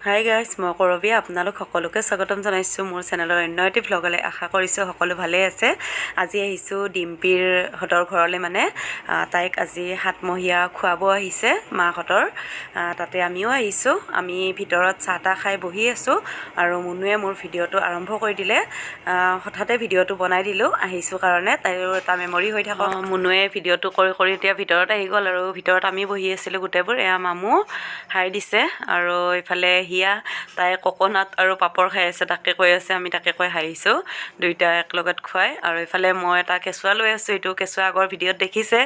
Hi guys, মই কৰবী। আপোনালোক সকলোকে স্বাগতম জনাইছোঁ মোৰ চেনেলৰ অন্য এটি ভ্লগলৈ। আশা কৰিছোঁ সকলো ভালেই আছে। আজি আহিছোঁ ডিম্পীৰ হঁতৰ ঘৰলৈ, মানে তাইক আজি 7মহীয়া খুৱাব আহিছে মাহঁতৰ। তাতে আমিও আহিছোঁ। আমি ভিতৰত চাহ তাহ খাই বহি আছোঁ আৰু মুনুৱে মোৰ ভিডিঅ'টো আৰম্ভ কৰি দিলে। হঠাতে ভিডিঅ'টো বনাই দিলোঁ আহিছোঁ কাৰণে, তাইৰো এটা মেমৰি হৈ থাকক। মুনুৱে ভিডিঅ'টো কৰি কৰি এতিয়া ভিতৰত আহি গ'ল আৰু ভিতৰত আমি বহি আছিলোঁ গোটেইবোৰ। এয়া মামু হাই দিছে আৰু ইফালে হিয়া তাই ককনাট আৰু পাপৰ খাই আছে, তাকে কৈ আছে, আমি তাকে কৈ হাঁহিছোঁ দুইটা একেলগত খুৱাই। আৰু ইফালে মই এটা কেঁচুৱা লৈ আছোঁ। এইটো কেঁচুৱা আগৰ ভিডিঅ'ত দেখিছে,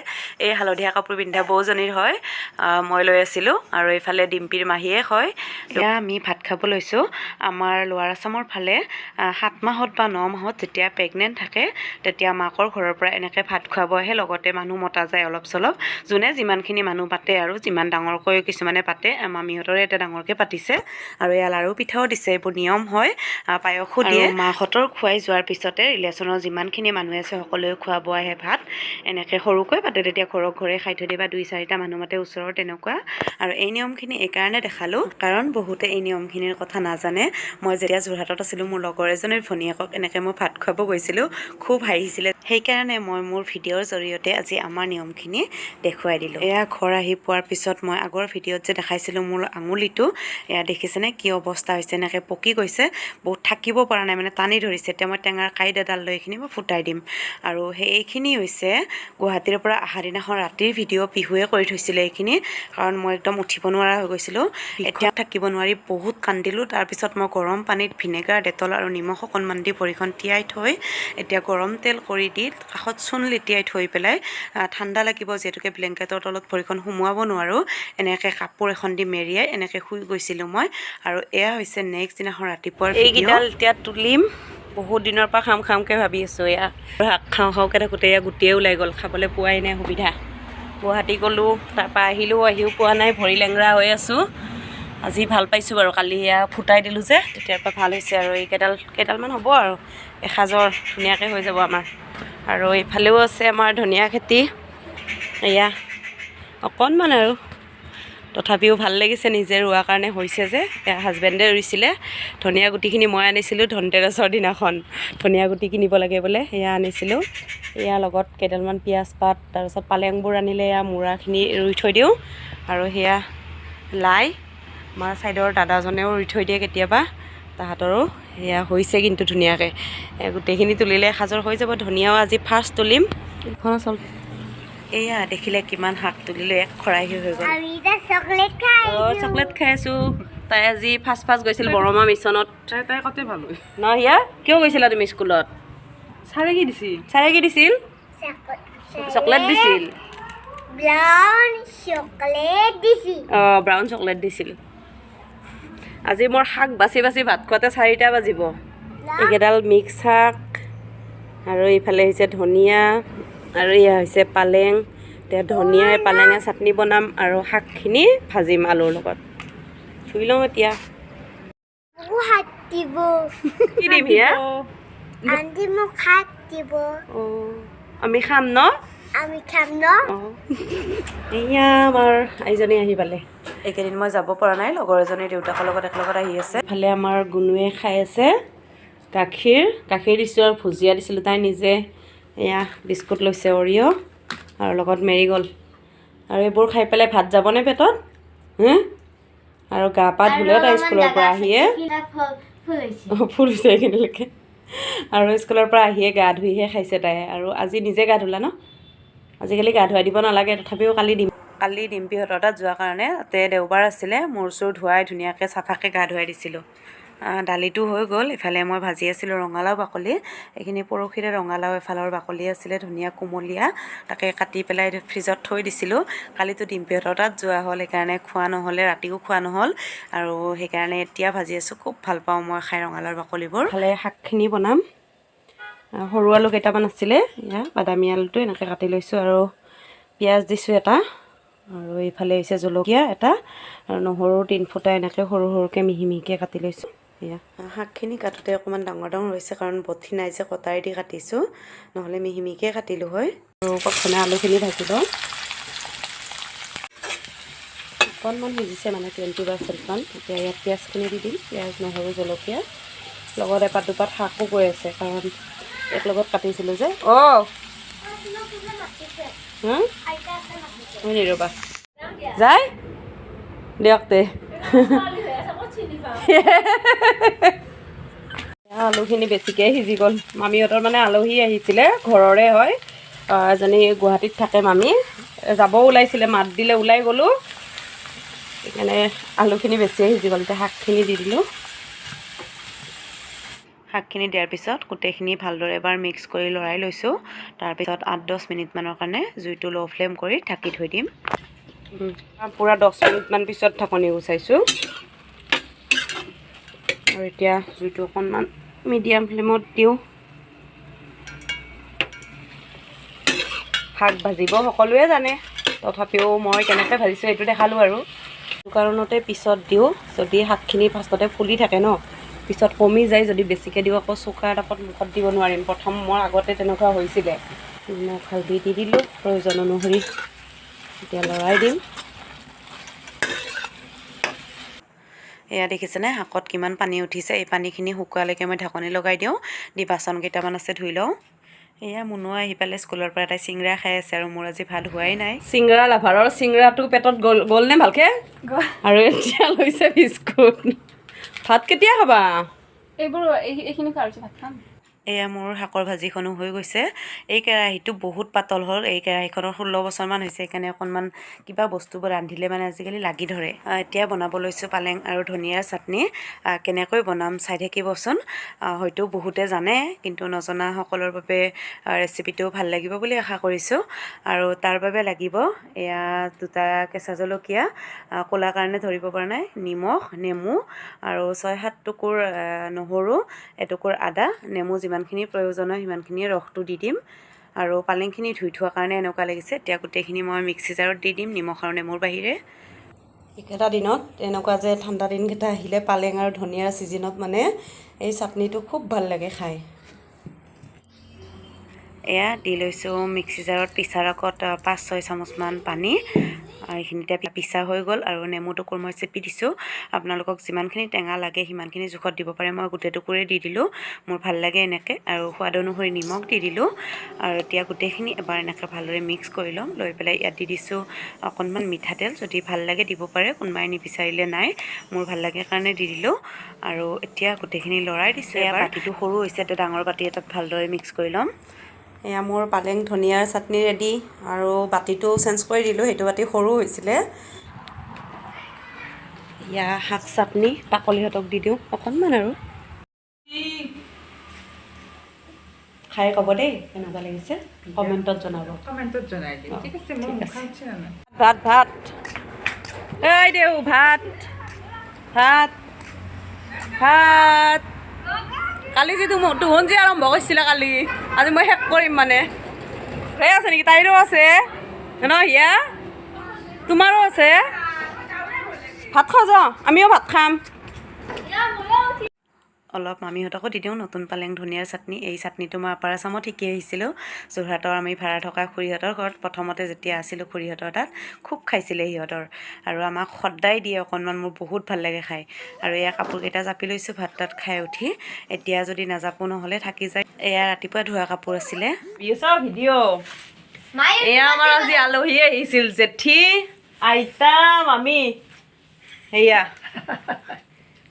এই হালধীয়া কাপোৰ পিন্ধা বৌজনীৰ হয়, মই লৈ আছিলোঁ। আৰু এইফালে ডিম্পীৰ মাহীয়ে হয়। এতিয়া আমি ভাত খাব লৈছোঁ। আমাৰ লোৱাৰ আছামৰ ফালে 7 মাহত বা 9 মাহত যেতিয়া প্ৰেগনেণ্ট থাকে তেতিয়া মাকৰ ঘৰৰ পৰা এনেকৈ ভাত খুৱাব আহে। লগতে মানুহ মতা যায় অলপ চলপ, যোনে যিমানখিনি মানুহ পাতে আৰু যিমান ডাঙৰকৈ কিছুমানে পাতে। মামীহঁতৰে এটা ডাঙৰকৈ পাতিছে আৰু এয়া লাৰু পিঠাও দিছে। এইবোৰ নিয়ম হয়, পায়সো দিয়ে। মাহঁতৰ খুৱাই যোৱাৰ পিছতে ৰিলেশ্যনৰ যিমানখিনি মানুহ আছে সকলোৱে খুৱাব আহে ভাত। এনেকৈ সৰুকৈ পাতে, তেতিয়া ঘৰক ঘৰে খাই থৈ দিয়ে বা 2-4টা মানুহ মাতে ওচৰৰ, তেনেকুৱা। আৰু এই নিয়মখিনি এইকাৰণে দেখালোঁ কাৰণ বহুতে এই নিয়মখিনিৰ কথা নাজানে। মই যেতিয়া যোৰহাটত আছিলোঁ, মোৰ লগৰ এজনীৰ ভনীয়েকক এনেকৈ মই ভাত খুৱাব গৈছিলোঁ, খুব হাঁহিছিলে। সেইকাৰণে মই মোৰ ভিডিঅ'ৰ জৰিয়তে আজি আমাৰ নিয়মখিনি দেখুৱাই দিলোঁ। এয়া ঘৰ আহি পোৱাৰ পিছত মই আগৰ ভিডিঅ'ত যে দেখাইছিলোঁ মোৰ আঙুলিটো, এয়া দেখিছেনে কি অৱস্থা হৈছে, এনেকৈ পকি গৈছে, বহুত থাকিব পৰা নাই, মানে টানি ধৰিছে। এতিয়া মই টেঙাৰ কাঁইট এডাল লৈ এইখিনি মই ফুটাই দিম। আৰু এইখিনি হৈছে গুৱাহাটীৰ পৰা অহা দিনাখন ৰাতিৰ ভিডিঅ'। পিহুৱে কৰি থৈছিলে এইখিনি, কাৰণ মই একদম উঠিব নোৱাৰা হৈ গৈছিলোঁ। এতিয়া থাকিব নোৱাৰি বহুত কান্দিলোঁ। তাৰপিছত মই গৰম পানীত ভিনেগাৰ, ডেটল আৰু নিমখ অকণমান দি ভৰিখন তিয়াই থৈ, এতিয়া গৰম তেল কৰি দি কাষত চূণ লেটিয়াই থৈ পেলাই, ঠাণ্ডা লাগিব যিহেতুকে ব্লেংকেটৰ তলত ভৰিখন সোমোৱাব নোৱাৰোঁ, এনেকৈ কাপোৰ এখন দি মেৰিয়াই এনেকৈ শুই গৈছিলোঁ মই। আৰু এয়া হৈছে নেক্সট দিনাখন ৰাতিপুৱাৰ ভিডিঅ'। এইকেইডাল এতিয়া তুলিম, বহুত দিনৰ পৰা খাম খামকৈ ভাবি আছোঁ। এয়া শাক খাওঁ খাওঁকৈ থাকোঁতে এয়া গোটেই ওলাই গ'ল, খাবলৈ পোৱাই নাই সুবিধা। গুৱাহাটী গ'লোঁ, তাৰপৰা আহিও পোৱা নাই, ভৰি লেংৰা হৈ আছোঁ। আজি ভাল পাইছোঁ বাৰু, কালি এয়া ফুটাই দিলোঁ যে, তেতিয়াৰ পৰা ভাল হৈছে। আৰু এই কেইডালমান হ'ব আৰু এসাজৰ ধুনীয়াকৈ হৈ যাব আমাৰ। আৰু এইফালেও আছে আমাৰ ধনিয়া খেতি, এয়া অকণমান আৰু তথাপিও ভাল লাগিছে, নিজে ৰোৱাৰ কাৰণে হৈছে যে। এয়া হাজবেণ্ডে ৰুইছিলে। ধনিয়া গুটিখিনি মই আনিছিলোঁ ধনতেৰছৰ দিনাখন, ধনিয়া গুটি কিনিব লাগে বোলে, এয়া আনিছিলোঁ। এয়া লগত কেইডালমান পিঁয়াজ পাত, তাৰপিছত পালেংবোৰ আনিলে, এয়া মূৰাখিনি ৰুই থৈ দিওঁ। আৰু সেয়া লাই, আমাৰ ছাইডৰ দাদাজনেও ৰুই থৈ দিয়ে কেতিয়াবা, তাহাঁতৰো সেয়া হৈছে কিন্তু ধুনীয়াকৈ। গোটেইখিনি তুলিলে এসাজৰ হৈ যাব। ধনিয়াও আজি ফাৰ্ষ্ট তুলিম। এয়া দেখিলে কিমান শাক তুলিলোঁ, এক খৰাহি হৈ গ'ল। চকলেট খাই আছোঁ। তাই আজি ফাৰ্ষ্ট গৈছিল বৰমা মিছনত। তাই কতে ভাল হয় ন হিয়া, কিয় গৈছিলা তুমি স্কুলত? ছাৰে কি দিছিল? ছাৰে কি দিছিল? চকলেট দিছিল। অঁ, ব্ৰাউন চকলেট দিছিল। আজি মোৰ শাক বাচি বাচি ভাত খোৱাতে 4টা বাজিব। এইকেইডাল মিক্স শাক, আৰু এইফালে হৈছে ধনিয়া, আৰু এয়া হৈছে পালেং। এতিয়া ধনিয়াই পালেঙে চাটনি বনাম আৰু শাকখিনি ভাজিম আলুৰ লগত। ধুই লওঁ এতিয়া। কি দিম হিয়া? আমি খাম ন? এয়া আমাৰ আইজনী আহি পালে। এইকেইদিন মই যাব পৰা নাই, লগৰ এজনীৰ দেউতাকৰ লগত একেলগত আহি আছে। ইফালে আমাৰ গুণুৱে খাই আছে গাখীৰ দিছোঁ আৰু ভুজিয়া দিছিলোঁ তাই নিজে। এয়া বিস্কুট লৈছে অৰিঅ' আৰু লগত মেৰিগ'ল্ড। আৰু এইবোৰ খাই পেলাই ভাত যাবনে পেটত? আৰু গা পা ধুলেও তাই স্কুলৰ পৰা আহিয়ে ফুল হৈছে এইখিনিলৈকে। আৰু স্কুলৰ পৰা আহিয়ে গা ধুইহে খাইছে তাই। আৰু আজি নিজে গা ধুলা ন? আজিকালি গা ধুৱাই দিব নালাগে, তথাপিও কালি ডিম্পীহঁতৰ তাত যোৱাৰ কাৰণে, তাতে দেওবাৰ আছিলে, মূৰ চুৰ ধুৱাই ধুনীয়াকৈ চাফাকৈ গা ধুৱাই দিছিলোঁ। দালিটো হৈ গ'ল। ইফালে মই ভাজি আছিলোঁ ৰঙালাও বাকলি। এইখিনি পৰহিৰে ৰঙালাও এফালৰ বাকলি আছিলে ধুনীয়া কোমলীয়া, তাকে কাটি পেলাই ফ্ৰিজত থৈ দিছিলোঁ। কালিতো ডিম্পীহঁতৰ তাত যোৱা হ'ল, সেইকাৰণে খোৱা নহ'লে, ৰাতিও খোৱা নহ'ল। আৰু সেইকাৰণে এতিয়া ভাজি আছোঁ। খুব ভাল পাওঁ মই খাই ৰঙালাওৰ বাকলিবোৰ। ইফালে শাকখিনি বনাম। সৰু আলু কেইটামান আছিলে, এয়া বাদামী আলুটো এনেকৈ কাটি লৈছোঁ, আৰু পিঁয়াজ দিছোঁ এটা, আৰু এইফালে হৈছে জলকীয়া এটা, আৰু নহৰু 3 ফুটা এনেকৈ সৰু সৰুকৈ মিহি মিহিকৈ কাটি লৈছোঁ। এয়া শাকখিনি কাটোতে অকণমান ডাঙৰ হৈছে, কাৰণ বঠি নাই যে কটাৰী দি কাটিছোঁ, নহ'লে মিহি মিহিকৈ কাটিলোঁ হয়। আৰু প্ৰথমে আলুখিনি ভাজি লওঁ। অকণমান সিজিছে মানে 20%মান। এতিয়া ইয়াত পিঁয়াজখিনি দি দিম, পিঁয়াজ নহৰু জলকীয়া লগত এপাত দুপাত শাকো গৈ আছে কাৰণ এক লগত কাটিছিলোঁ যে। হয় নি ৰ'বা যাই দিয়ক তে। আলুখিনি বেছিকৈ সিজি গ'ল। মামীহঁতৰ মানে আলহী আহিছিলে, ঘৰৰে হয়, এজনী গুৱাহাটীত থাকে মামী, যাব ওলাইছিলে, মাত দিলে ওলাই গ'লোঁ, সেইকাৰণে আলুখিনি বেছিয়ে সিজি গ'ল। এতিয়া শাকখিনি দি দিলোঁ। শাকখিনি দিয়াৰ পিছত গোটেইখিনি ভালদৰে এবাৰ মিক্স কৰি লৰাই লৈছোঁ। তাৰপিছত 8-10 মিনিটমানৰ কাৰণে জুইটো ল' ফ্লেম কৰি ঢাকি থৈ দিম। পূৰা 10 মিনিটমান পিছত ঢাকনি গুচাইছোঁ আৰু এতিয়া জুইটো অকণমান মিডিয়াম ফ্লেমত দিওঁ। শাক ভাজিব সকলোৱে জানে, তথাপিও মই কেনেকৈ ভাজিছোঁ এইটো দেখালোঁ আৰু। সেইটো কাৰণতে পিছত দিওঁ, যদি শাকখিনি ফাৰ্ষ্টতে ফুলি থাকে ন, পিছত কমি যায়। যদি বেছিকৈ দিওঁ আকৌ চৌকাৰ তাপত মুখত দিব নোৱাৰিম। প্ৰথম মোৰ আগতে তেনেকুৱা হৈছিলে। নিমখ হালধি দি দিলোঁ প্ৰয়োজন অনুসৰি। এতিয়া লৰাই দিম। এয়া দেখিছেনে শাকত কিমান পানী উঠিছে। এই পানীখিনি শুকোৱালৈকে মই ঢাকনি লগাই দিওঁ, দি বাচন কেইটামান আছে ধুই লওঁ। এয়া মুনুৱা আহি পালে স্কুলৰ পৰা, তাই চিংৰা খাই আছে আৰু মোৰ আজি ভাত হোৱাই নাই। চিংৰা লাভাৰৰ চিংৰাটো পেটত গ'লনে ভালকৈ? আৰু এতিয়া লৈছে বিস্কুট। ভাত কেতিয়া খাবা? এইখিনি খোৱাৰ পিছত ভাত খাম। এয়া মোৰ শাকৰ ভাজিখনো হৈ গৈছে। এই কেৰাহীটো বহুত পাতল হ'ল। এই কেৰাহীখনৰ 16 বছৰমান হৈছে, সেইকাৰণে অকণমান কিবা বস্তুবোৰ ৰান্ধিলে মানে আজিকালি লাগি ধৰে। এতিয়া বনাব লৈছোঁ পালেং আৰু ধনিয়াৰ চাটনি। কেনেকৈ বনাম চাই থাকিবচোন। হয়তো বহুতে জানে, কিন্তু নজনাসকলৰ বাবে ৰেচিপিটো ভাল লাগিব বুলি আশা কৰিছোঁ। আৰু তাৰ বাবে লাগিব এয়া 2টা কেঁচা জলকীয়া, ক'লা কাৰণে ধৰিব পৰা নাই, নিমখ, নেমু আৰু 6-7 টুকুৰ নহৰু, এটুকুৰ আদা, নেমু যিমানখিনি প্ৰয়োজন হয় সিমানখিনিয়ে ৰসটো দি দিম। আৰু পালেংখিনি ধুই থোৱাৰ কাৰণে এনেকুৱা লাগিছে। এতিয়া গোটেইখিনি মই মিক্সি জাৰত দি দিম, নিমখ আৰু নেমুৰ বাহিৰে। এইকেইটা দিনত এনেকুৱা যে ঠাণ্ডা দিনকেইটা আহিলে পালেং আৰু ধনিয়াৰ ছিজনত মানে এই চাটনিটো খুব ভাল লাগে খাই। এয়া দি লৈছোঁ মিক্সি জাৰত পিছাৰ আগত 5-6 চামুচমান পানী। এইখিনিতে পিছা হৈ গ'ল আৰু নেমু টুকুৰ মই চেপি দিছোঁ। আপোনালোকক যিমানখিনি টেঙা লাগে সিমানখিনি জোখত দিব পাৰে। মই গোটেই টুকুৰেই দি দিলোঁ, মোৰ ভাল লাগে এনেকৈ। আৰু সোৱাদ অনুসৰি নিমখ দি দিলোঁ। আৰু এতিয়া গোটেইখিনি এবাৰ এনেকৈ ভালদৰে মিক্স কৰি ল'ম। লৈ পেলাই ইয়াত দি দিছোঁ অকণমান মিঠাতেল, যদি ভাল লাগে দিব পাৰে, কোনোবাই নিবিচাৰিলে নাই। মোৰ ভাল লাগে কাৰণে দি দিলোঁ। আৰু এতিয়া গোটেইখিনি লৰাই দিছোঁ। এয়া বাতিটো সৰু হৈছে, এতিয়া ডাঙৰ বাতি এটাত ভালদৰে মিক্স কৰি ল'ম। এয়া মোৰ পালেং ধনিয়াৰ চাটনি ৰেডি। আৰু বাতিটো চেঞ্জ কৰি দিলোঁ, সেইটো বাতি সৰু হৈছিলে। এয়া শাক চাটনি, বাকলিহঁতক দি দিওঁ অকণমান আৰু। খাই ক'ব দেই কেনেকুৱা লাগিছে, কমেণ্টত জনাব। ভাত ভাত ঐ দেউ, ভাত ভাত ভাত। কালি যে তুহন যে আৰম্ভ কৰিছিলা কালি, আজি মই শেষ কৰিম মানে। সেই আছে নেকি? তাইৰো আছে ন? হিয়া তোমাৰো আছে? ভাত খাওঁ যাওঁ, আমিও ভাত খাম। অলপ মামীহঁতকো দি দিওঁ নতুন পালেং ধনিয়াৰ চাটনি। এই চাটনিটো মই আপাৰ আচামত শিকি আহিছিলোঁ, যোৰহাটৰ আমি ভাড়া থকা খুৰীহঁতৰ ঘৰত। প্ৰথমতে যেতিয়া আছিলোঁ খুৰীহঁতৰ তাত খুব খাইছিলে সিহঁতৰ, আৰু আমাক সদায় দিয়ে অকণমান। মোৰ বহুত ভাল লাগে খাই। আৰু এয়া কাপোৰকেইটা জাপি লৈছোঁ ভাত তাত খাই উঠি। এতিয়া যদি নাজাপো নহ'লে থাকি যায়। এয়া ৰাতিপুৱা ধোৱা কাপোৰ আছিলে। ভিডিঅ' এয়া আমাৰ আজি আলহী আহিছিল, জেঠী, আইতা, মামী, সেয়া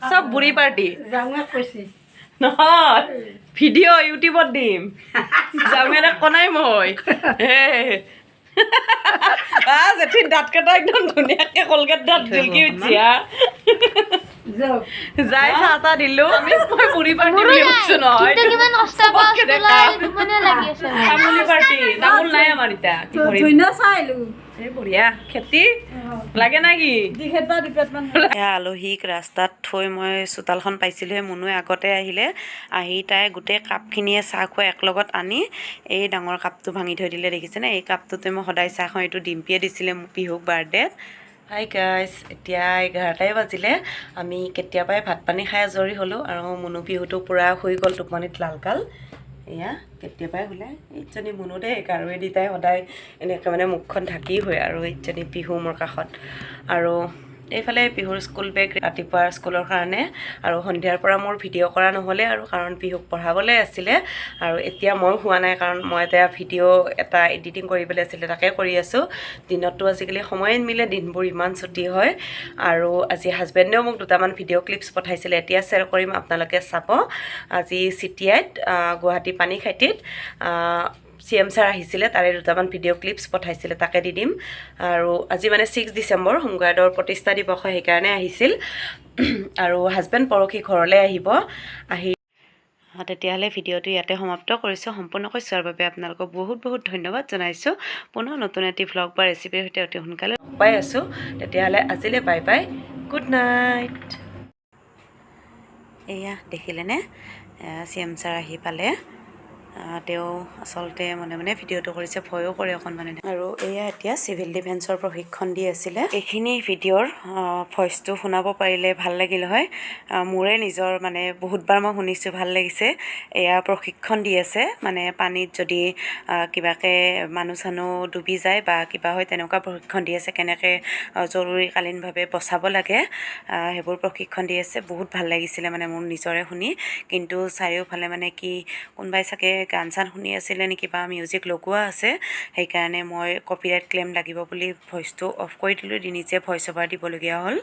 চব বুঢ়ী পাৰ্টি। নহয় ভিডিঅ' ইউটিউবত দিম। যাওঁতে কনাই মই জেঠীৰ দাঁত কেইটা একদম ধুনীয়াকে কলগেট দাঁত জিলকি উঠছি। যাই চাহ তাহ দিলোঁ। মই বুঢ়ী পাৰ্টি বুলি কৈছোঁ নহয়, তামোলী পাৰ্টি। তামোল নাই আমাৰ এতিয়া। এই বঢ়িয়া খেতি লাগে না কি? আলহীক ৰাস্তাত থৈ মই চোতালখন পাইছিলোঁহে। মুনুৱে আগতে আহিলে, আহি তাই গোটেই কাপখিনিয়ে চাহ খোৱা একলগত আনি এই ডাঙৰ কাপটো ভাঙি থৈ দিলে। দেখিছেনে? এই কাপটোতে মই সদায় চাহ খাওঁ। এইটো ডিম্পীয়ে দিছিলে মোক পিহুক বাৰ্থডেত। হাই গাইজ, এতিয়া 11টাই বাজিলে। আমি কেতিয়াবাই ভাত পানী খাই আজৰি হ'লোঁ, আৰু মুনু পিহুটো পূৰা শুই গ'ল টোপনিত লালকাল। এয়া কেতিয়াবাই শুলে। এইজনী মুনু দেই, গাৰুৱে দি তাই সদায় এনেকৈ মানে মুখখন ঢাকি শুৱে। আৰু এইজনী পিহু মোৰ কাষত। আৰু এইফালে পিহুৰ স্কুল বেগ ৰাতিপুৱাৰ স্কুলৰ কাৰণে আৰু সন্ধিয়াৰ পৰা মোৰ ভিডিঅ' কৰা নহ'লে আৰু কাৰণ পিহুক পঢ়াবলৈ আছিলে আৰু এতিয়া মই হোৱা নাই কাৰণ মই এতিয়া ভিডিঅ' এটা এডিটিং কৰিবলৈ আছিলে তাকে কৰি আছোঁ দিনততো আজিকালি সময়ে নিমিলে দিনবোৰ ইমান ছুটি হয় আৰু আজি হাজবেণ্ডেও মোক দুটামান ভিডিঅ' ক্লিপছ পঠাইছিলে এতিয়া শ্বেয়াৰ কৰিম আপোনালোকে চাব আজি চিটিআইত গুৱাহাটী পানীখাইটিত CM ছাৰ আহিছিলে তাৰে দুটামান ভিডিঅ' ক্লিপছ পঠাইছিলে তাকে দি দিম আৰু আজি মানে 6 ডিচেম্বৰ হোমগাৰ্ডৰ প্ৰতিষ্ঠা দিৱস হয় সেইকাৰণে আহিছিল আৰু হাজবেণ্ড পৰহি ঘৰলৈ আহিব আহি তেতিয়াহ'লে ভিডিঅ'টো ইয়াতে সমাপ্ত কৰিছোঁ সম্পূৰ্ণকৈ চোৱাৰ বাবে আপোনালোকক বহুত বহুত ধন্যবাদ জনাইছোঁ পুনৰ নতুন এটি ভ্লগ বা ৰেচিপিৰ সৈতে অতি সোনকালে পাই আছোঁ তেতিয়াহ'লে আজিলৈ বাই বাই গুড নাইট এয়া দেখিলেনে CM ছাৰ আহি পালে তেওঁ আচলতে মনে মনে ভিডিঅ'টো কৰিছে ভয়ো কৰে অকণমান আৰু এয়া এতিয়া চিভিল ডিফেন্সৰ প্ৰশিক্ষণ দি আছিলে এইখিনি ভিডিঅ'ৰ ভইচটো শুনাব পাৰিলে ভাল লাগিল হয় মোৰে নিজৰ মানে বহুতবাৰ মই শুনিছোঁ ভাল লাগিছে এয়া প্ৰশিক্ষণ দি আছে মানে পানীত যদি কিবাকে মানুহ চানুহ ডুবি যায় বা কিবা হয় তেনেকুৱা প্ৰশিক্ষণ দি আছে কেনেকৈ জৰুৰীকালীনভাৱে বচাব লাগে সেইবোৰ প্ৰশিক্ষণ দি আছে বহুত ভাল লাগিছিলে মানে মোৰ নিজৰে শুনি কিন্তু চাৰিওফালে মানে কি কোনোবাই চাগে গান চান শুনি আছিলে নেকি বা মিউজিক লগোৱা আছে সেইকাৰণে মই কপিৰাইট ক্লেইম লাগিব বুলি ভইচটো অফ কৰি দিলোঁ দি নিজে ভইচ অভাৰ দিবলগীয়া হ'ল